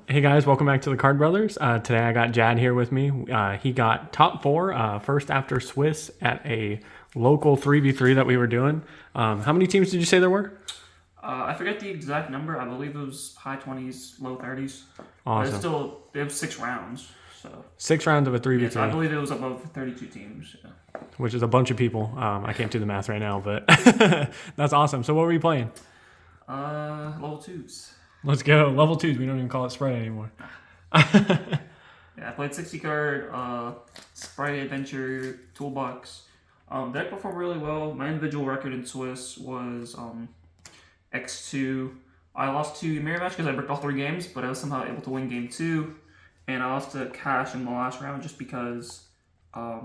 Hey guys, welcome back to the Card Brothers. Today I got Jad here with me. He got top four, first after Swiss at a local 3v3 that we were doing. How many teams did you say there were? I forget the exact number. I believe it was high 20s, low 30s. But it's Awesome. still, they have 6 rounds. So, 6 rounds of a yeah, so I 3v3, believe it was above 32 teams. Yeah. which is a bunch of people. I can't do the math right now, but that's awesome. So what were you playing? Level 2s. Let's go. Level 2s. We don't even call it Spright anymore. Yeah, I played 60 card, Spright Adventure, Toolbox. Deck performed really well. My individual record in Swiss was X2. I lost to Mirror Match because I bricked all 3 games, but I was somehow able to win game 2. And I lost to Cash in the last round just because I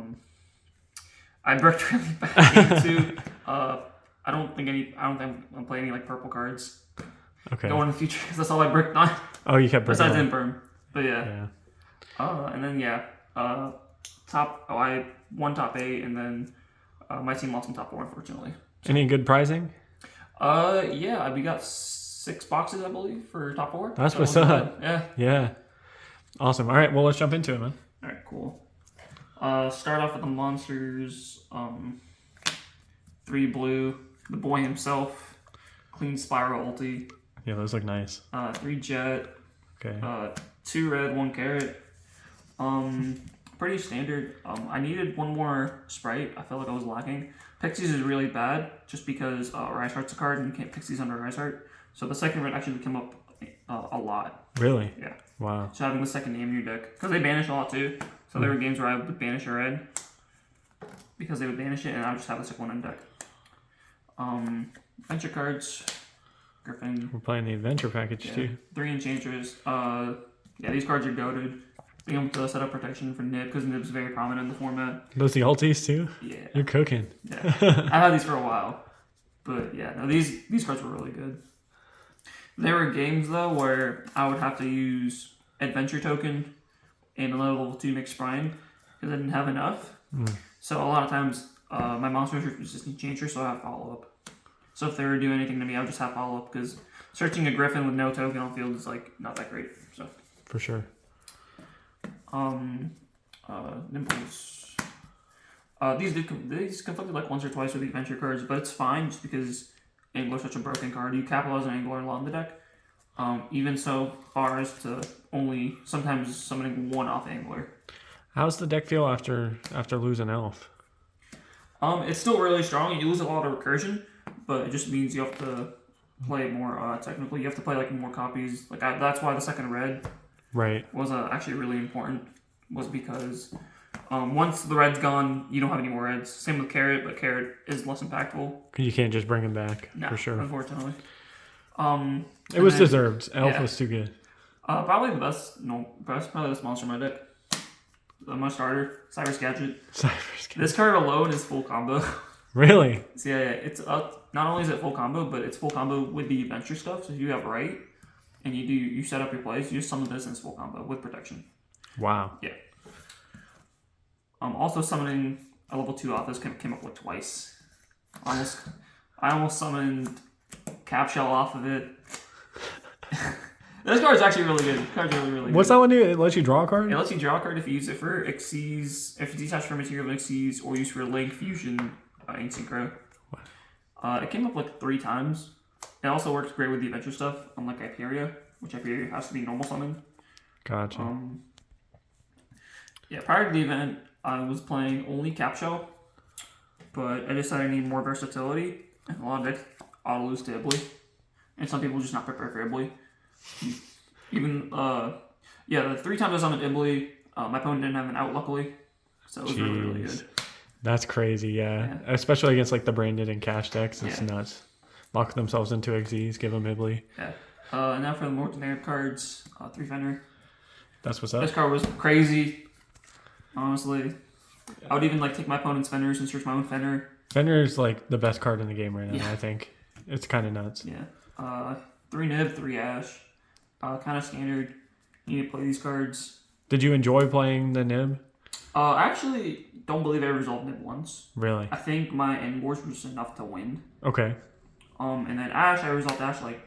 bricked really bad game 2. I don't think I'm playing any like purple cards Okay. going in the future because that's all I bricked on. Oh, you kept breaking Besides them. Imperm. But yeah. Yeah. And then I won top 8, and then my team lost in top 4, unfortunately. Any good pricing? Yeah, we got 6 boxes, I believe, for top 4. That's So what's it wasn't up. bad. Yeah. Yeah. Awesome. All right. Well, let's jump into it, man. All right, cool. Start off with the monsters. 3 blue, the boy himself, clean spiral ulti. Yeah, those look nice. 3 jet, Okay. 2 red, 1 carrot. Pretty standard. I needed 1 more Spright. I felt like I was lacking. Pixies is really bad just because Rise Heart's a card and you can't Pixies under Rise Heart. So the second red actually came up a lot. Really? Yeah. Wow. So having the second name in your deck. Because they banish a lot too. So there were games where I would banish a red because they would banish it and I would just have the second one in deck. Adventure cards. Griffin. We're playing the adventure package Yeah. too. 3 Enchanters. Yeah, these cards are goated. Being able to set up protection for Nib because Nib's very prominent in the format. Those the ultis too? Yeah. You're cooking. Yeah. I've had these for a while. But yeah, no, these cards were really good. There were games though where I would have to use Adventure Token and another level 2 mixed Prime because I didn't have enough. So a lot of times my monsters were just Enchantress, so I have follow up. So if they were doing anything to me, I would just have follow up because searching a Griffin with no token on field is like not that great. So For sure. Nimbles. These conflicted like once or twice with the adventure cards, but it's fine just because Angler's such a broken card. You capitalize on Angler a lot in the deck. Even so far as to only sometimes summoning 1 off Angler. How's the deck feel after losing Elf? It's still really strong. You lose a lot of recursion, but it just means you have to play more technically. You have to play like more copies. That's why the second red Right. was actually really important. Was because once the red's gone, you don't have any more reds. Same with carrot, but carrot is less impactful. You can't just bring him back. No, For sure. unfortunately. It was then- deserved. Elf yeah. was too good. Probably the best. No, probably the best monster in my deck. My starter, Cyrus Gadget. Cyber's good. This card alone is full combo. Really? So yeah, it's not only is it full combo, but it's full combo with the adventure stuff. So if you have right, and you set up your plays, you just summon this and it's full combo with protection. Wow. Yeah. Also summoning a level 2 off this came up like twice. I almost summoned Cap Shell off of it. This card is actually really good. This card's really good. What's that one do? It lets you draw a card? It lets you draw a card if you use it for Xyz, if it's detached from material Xyz, or use for Link Fusion in Synchro. It came up like 3 times. It also works great with the adventure stuff, unlike Hyperia, which Hyperia has to be normal summon. Gotcha. Yeah, prior to the event, I was playing only Cap Shell, but I decided I need more versatility, and a lot of decks auto lose to Ibly, and some people just not prepare for Ibly. Even, the 3 times I summoned Ibly, my opponent didn't have an out, luckily, so it was really Jeez. good. That's crazy, yeah. Especially against like the branded and cash decks. It's Yeah. nuts. Lock themselves into Xyz, give them Ibley. Yeah. And now for the more generic cards, 3 Fenrir. That's what's This up. card was crazy, honestly. I would even like take my opponent's Fenrirs and search my own Fenrir. Fenrir is like the best card in the game right now, Yeah. I think. It's kind of nuts. Yeah. 3 Nib, 3 Ash. Kind of standard. You need to play these cards. Did you enjoy playing the Nib? I actually don't believe I resolved Nib once. Really? I think my end wars were just enough to win. Okay. And then Ash, I resolved Ash like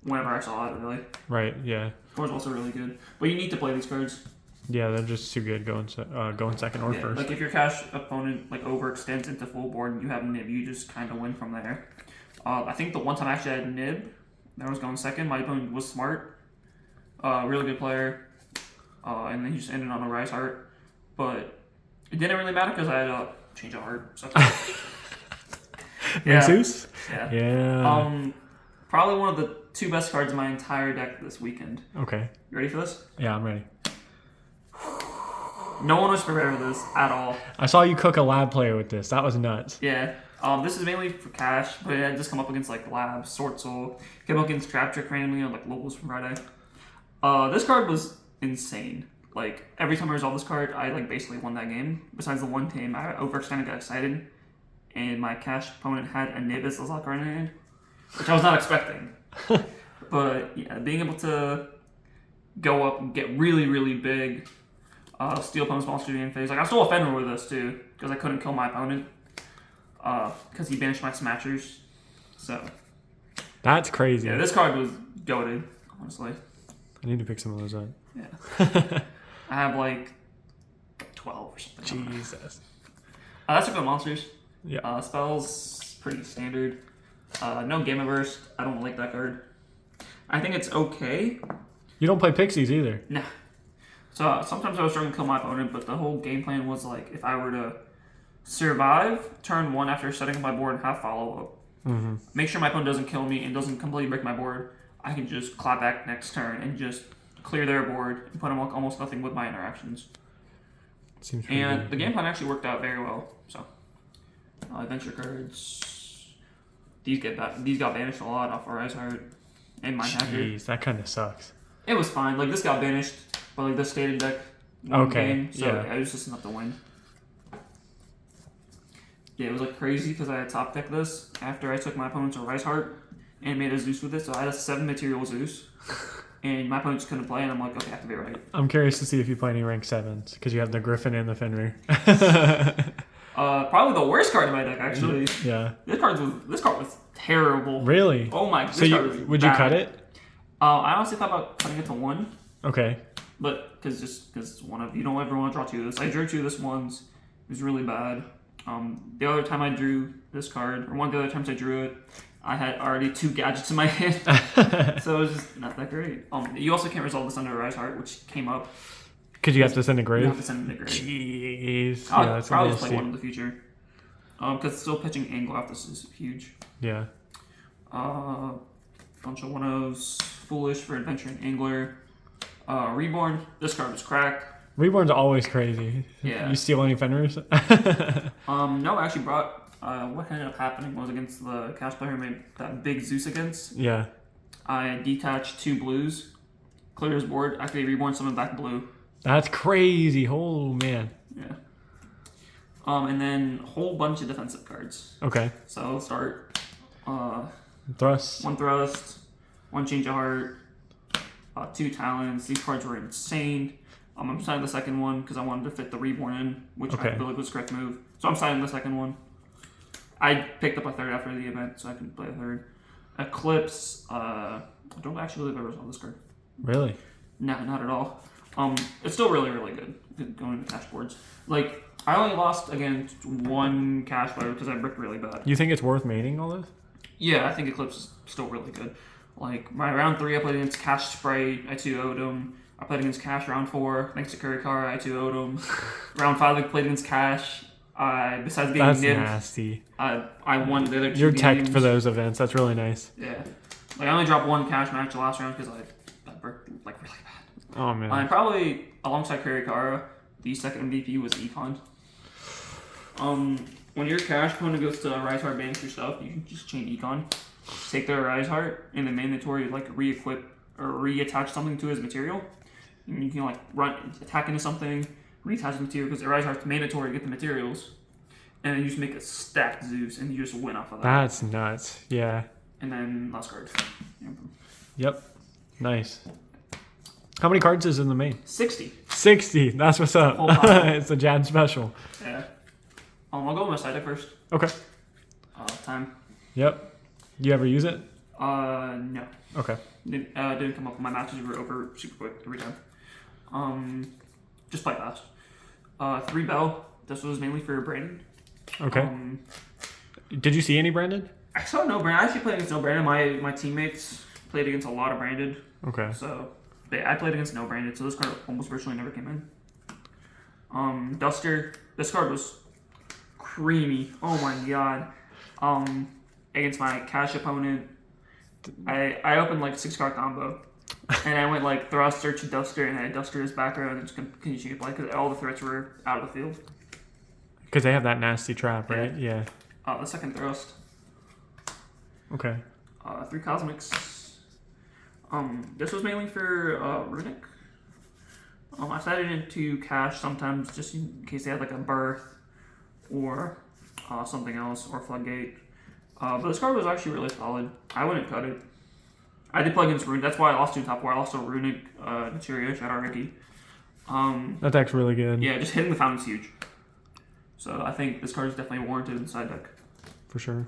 whenever I saw it, really. Right. Yeah. Four is also really good. But you need to play these cards. Yeah, they're just too good going second or first. Like if your cash opponent like overextends into full board and you have Nib, you just kind of win from there. I think the one time I actually had Nib, that was going second. My opponent was smart, really good player, and then he just ended on a Rise Heart. But it didn't really matter because I had a Change of Heart. So. Zeus? Yeah. Yeah. Probably one of the 2 best cards in my entire deck this weekend. Okay. You ready for this? Yeah, I'm ready. No one was prepared for this at all. I saw you cook a lab player with this. That was nuts. Yeah. This is mainly for cash, but it had just come up against like Lab, Sword Soul, came up against Trap Trick randomly on like locals from Friday. This card was insane. Like every time I resolved this card, I like basically won that game. Besides the one game, I overextended, got excited, and my cash opponent had a Nib as a lock card in hand, which I was not expecting. But yeah, being able to go up and get really, really big. Steal opponent's monster game phase. Like I stole a Fenrir with this too, because I couldn't kill my opponent. Because he banished my Smashers. So that's crazy. yeah, this card was goated, honestly. I need to pick some of those up. Yeah. I have like 12 or something. Jesus. That's it for the monsters. Yeah. Spells, pretty standard. No Gamma Burst. I don't like that card. I think it's okay. You don't play Pixies either. Nah. So sometimes I was struggling to kill my opponent, but the whole game plan was like if I were to survive turn 1 after setting up my board and have follow up, make sure my opponent doesn't kill me and doesn't completely break my board, I can just clap back next turn and just clear their board and put them almost nothing with my interactions. Seems and good. The game plan actually worked out very well. So adventure cards, these got banished a lot off of Rise Heart and my hacker. Jeez, that kind of sucks. It was fine. Like this got banished, but like this stated deck won game, so yeah, it was just enough to win. Yeah, it was like crazy because I had top deck this after I took my opponent's Rise Heart and made a Zeus with it, so I had a 7 material Zeus, and my opponent just couldn't play, and I'm like, okay, activate right. I'm curious to see if you play any rank 7s because you have the Griffin and the Fenrir. Probably the worst card in my deck, actually. Yeah. This card was terrible. Really? Oh my! So would you cut it? I honestly thought about cutting it to 1. Okay. But because it's one of you don't ever want to draw 2 of this. I drew 2 of this once. It was really bad. The other time I drew this card, or one of the other times I drew it, I had already 2 gadgets in my hand, so it was just not that great. You also can't resolve this under Rise Heart, which came up. Because you have to send a grave? You have to send it to grave. Jeez. I'll probably just play one in the future. Because still pitching Angle off this is huge. Yeah. Bunch of 1-0s. Foolish for Adventure and Angler. Reborn. This card was cracked. Reborn's always crazy. Yeah. You steal any Fenrirs? No, I actually brought... what ended up happening was against the cash player who made that big Zeus against. Yeah. I detached 2 blues, cleared his board, activate Reborn, summon back blue. That's crazy. Oh, man. Yeah. And then a whole bunch of defensive cards. Okay. So I'll start. Thrust. 1 Thrust, 1 Change of Heart, 2 Talons. These cards were insane. I'm signing the second one because I wanted to fit the Reborn in, which I feel like was the correct move. So I'm signing the second one. I picked up a third after the event, so I can play a third. Eclipse. I don't actually believe I resolved this card. Really? No, not at all. It's still really, really good going into cash boards. Like, I only lost against 1 cash player because I bricked really bad. You think it's worth mating all this? Yeah, I think Eclipse is still really good. Like, my round 3, I played against Cash Spright, I 2-0'd him. I played against Cash round 4, thanks to Kurikara, I 2-0'd him. Round 5, I played against Cash. Besides being That's nipped, nasty. I won the other 2 You're games. teched for those events. That's really nice. Yeah. Like, I only dropped 1 cash match the last round because I bricked, like, really bad. Oh, man. And probably, alongside Kurikara, the second MVP was Econ. When your cash opponent goes to Rise Heart banish your stuff, you can just chain Econ. Take their Rise Heart, and then mandatory, like, re-equip or reattach something to his material. And you can, like, attack into something, reattach the material, because the Rise Heart's mandatory to get the materials. And then you just make a stacked Zeus, and you just win off of that. That's nuts. Yeah. And then last card. Yep. Nice. How many cards is in the main? 60. 60. That's what's up. It's a Jad special. Yeah. I'll go with my side deck first. Okay. Time. Yep. You ever use it? No. Okay. Didn't come up. My matches were over super quick every time. Just play fast. 3 Bell. This was mainly for Brandon. Okay. Did you see any Brandon? I saw no Brandon. I actually played against no Brandon. My teammates played against a lot of Branded. Okay. So I played against no Branded. So this card almost virtually never came in. Duster. This card was creamy. Oh my god. Against my cash opponent, I opened like 6-card combo, and I went like Thruster to Duster, and I had Duster as back row, and just continued to play because all the threats were out of the field. Because they have that nasty trap, right? Yeah. The second thrust. Okay. 3 Cosmics. This was mainly for Runic. I set it into cash sometimes just in case they had like a Birth or something else or Floodgate. But this card was actually really solid. I wouldn't cut it. I did play against Runic. That's why I lost 2 top 4. I lost to Runic, Yugioh, shout out Ricky. That deck's really good. Yeah, just hitting the fountain's huge. So I think this card is definitely warranted in the side deck. For sure.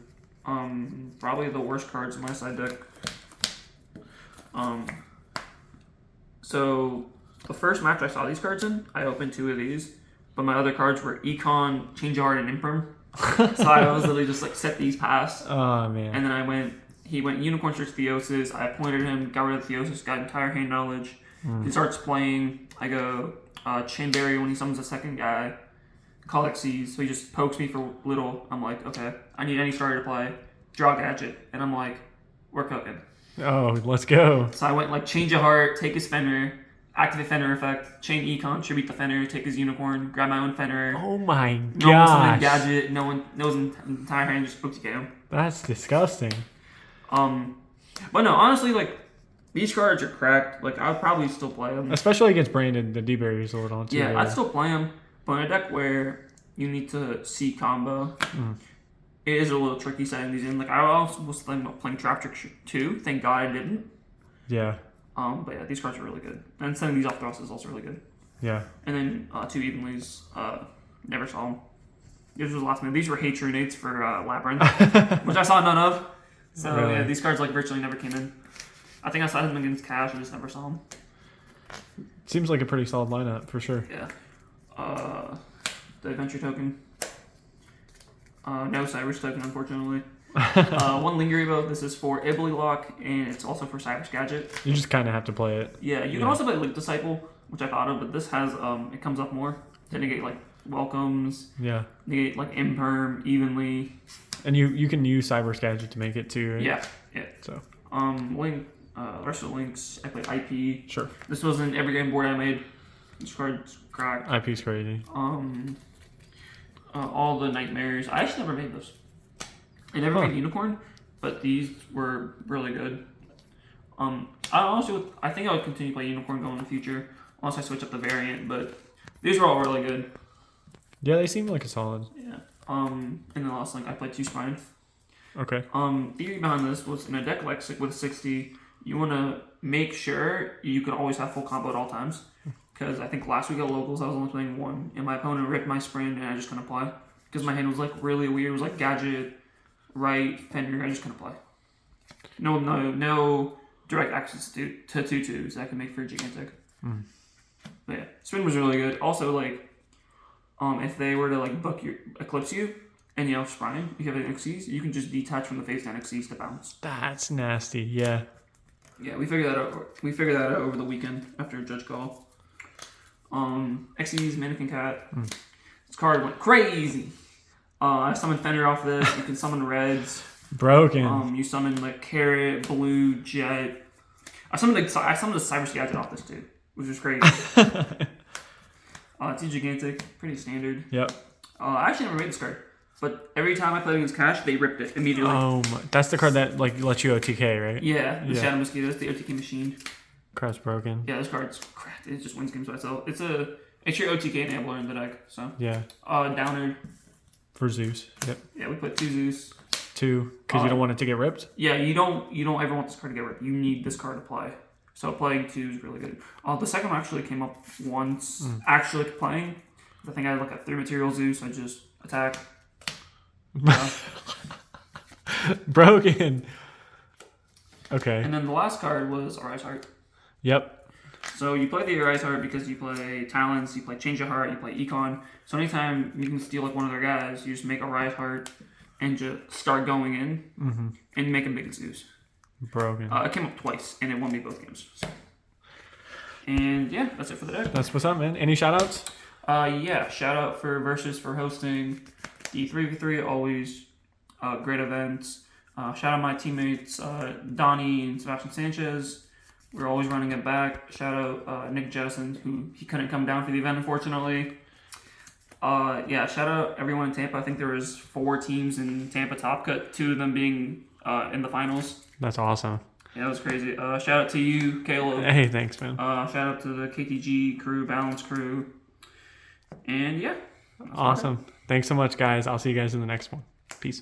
Probably the worst cards in my side deck. So the first match I saw these cards in, I opened 2 of these, but my other cards were Econ, Change of Heart, and Imperm. So I was literally just like set these past. Oh man. And then he went Unicorn search Theosis. I appointed him, got rid of Theosis, got entire hand knowledge. He starts playing. I go Chainberry when he summons a second guy. Call Xyz, so he just pokes me for little. I'm like, okay, I need any starter to play. Draw Gadget, and I'm like, we're cooking. Oh, let's go. So I went like Change of Heart, take his Fenrir, activate Fenrir effect, chain Econ, tribute the Fenrir, take his Unicorn, grab my own Fenrir. Oh my No one summon gosh. Gadget, no one knows entire hand, just pokes you him. That's disgusting. But no, honestly, like these cards are cracked. Like I would probably still play them. Especially against Brandon, the D-Berry is a little on too. Yeah, I'd still play them. But in a deck where you need to see combo, it is a little tricky setting these in. Like I also was thinking about playing Trap Trick too. Thank God I didn't. Yeah. But yeah, these cards are really good. And sending these off thrust is also really good. Yeah. And then 2 Evenlies, never saw them. This was the last minute. These were Hate Runates for Labyrinth, which I saw none of. So Really? yeah, these cards like virtually never came in. I think I saw them against Cash, I just never saw them. Seems like a pretty solid lineup for sure. Yeah. The Adventure Token. No Cyrus Token, unfortunately. 1 Lingering Bow. This is for Ibly Lock, and it's also for Cyrus Gadget. You just kind of have to play it. Yeah, you can also play Link Disciple, which I thought of, but this has it comes up more to negate like welcomes, Yeah. negate like Imperm evenly. And you can use Cyber's Gadget to make it too, right? Yeah. So. Link. The rest of the links, I played IP. Sure. This was in every game board I made. This card's cracked. IP's crazy. All the Nightmares. I actually never made this. I never made Unicorn, but these were really good. I think I would continue to play Unicorn going in the future, unless I switch up the variant. But these were all really good. Yeah, they seem like a solid. Yeah. And then the last link, I played 2 Spright. Okay. Theory behind this was in a deck like with 60, you want to make sure you can always have full combo at all times. Because I think last week at Locals, I was only playing 1, and my opponent ripped my Sprint, and I just couldn't play. Because my hand was like really weird. It was like Gadget, Right, Fenrir, I just couldn't play. No direct access to 2/2s that I could make for Gigantic. But yeah, Spin was really good. Also, like, if they were to like eclipse you, and you have Spright, you have an Xyz, you can just detach from the face down Xyz to bounce. That's nasty. Yeah. Yeah, we figured that out. We figured that out over the weekend after Judge Call. Xyz, Mannequin Cat. This card went crazy. I summoned Fenrir off this. You can summon Reds. Broken. You summon like Carrot, Blue, Jet. I summoned a Cyber Gadget off this too, which was crazy. It's Gigantic, pretty standard. Yep. I actually never made this card, but every time I played against Cash, they ripped it immediately. Oh my! That's the card that like lets you OTK, right? Yeah, the Shadow Mosquito is the OTK machine. Card's broken. Yeah, this card's cracked. It just wins games by itself. It's your OTK enabler in the deck. So yeah. Downer. For Zeus. Yep. Yeah, we put 2 Zeus. 2, because you don't want it to get ripped. Yeah, you don't ever want this card to get ripped. You need this card to play. So playing 2 is really good. The second one actually came up once. Actually playing. I think I had like a 3 material Zeus. I just attack. Broken. Okay. And then the last card was Arise Heart. Yep. So you play the Arise Heart because you play Talents, you play Change of Heart, you play Econ. So anytime you can steal like one of their guys, you just make Arise Heart and just start going in and make him big and Zeus. Broken. It came up twice and it won me both games. So. And yeah, that's it for the deck. That's what's up, man. Any shout outs? Yeah, shout out for Versus for hosting the 3v3, always great events. Shout out my teammates Donnie and Sebastian Sanchez. We're always running it back. Shout out Nick Jettison, who he couldn't come down for the event, unfortunately. Yeah, shout out everyone in Tampa. I think there was 4 teams in Tampa Top Cut, 2 of them being in the finals. That's awesome. Yeah, that was crazy. Shout out to you, Caleb. Hey, thanks, man. Shout out to the KTG crew, Balance crew. And yeah. Awesome. Thanks so much, guys. I'll see you guys in the next one. Peace.